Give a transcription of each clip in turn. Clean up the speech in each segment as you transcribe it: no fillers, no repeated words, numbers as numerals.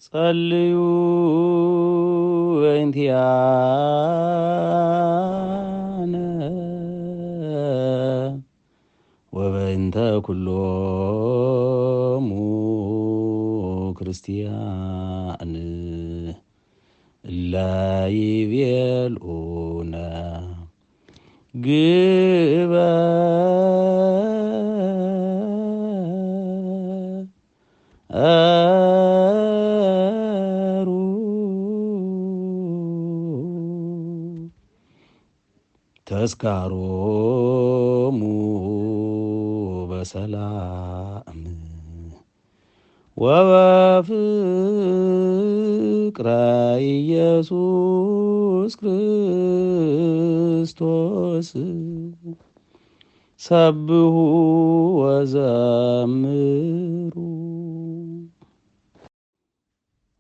ጸልዩ በእንቲአነ ወበእንተ ኩሎሙ ክርስቲያን እለ ይቤልዑነ ግበሩ ተስካሮሙ በሰላም ወበፍቅረ ኢየሱስ ክርስቶስ ሰብሑ ወዘምሩ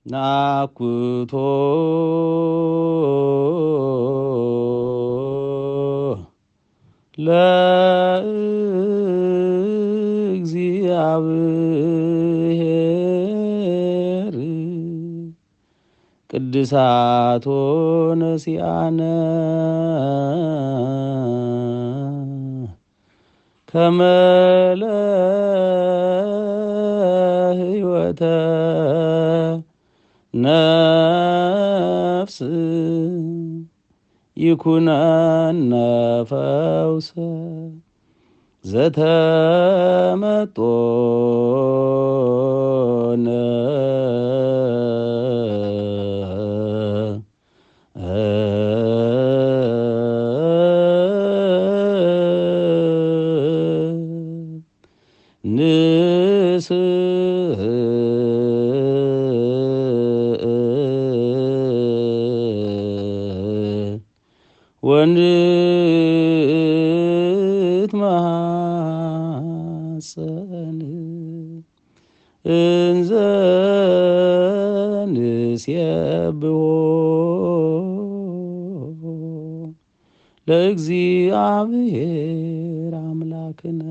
ናኩቶ ለእግዚአብሔር ቅድሳቶ ነሲአነ ከመ ለሕይወተ ነፍስ ይኩነነ ፈውሰ ዘተመጦነ ወንትማሐፀን እንዘ ንሴብሖ ለእግዚአብሔር አምላክነ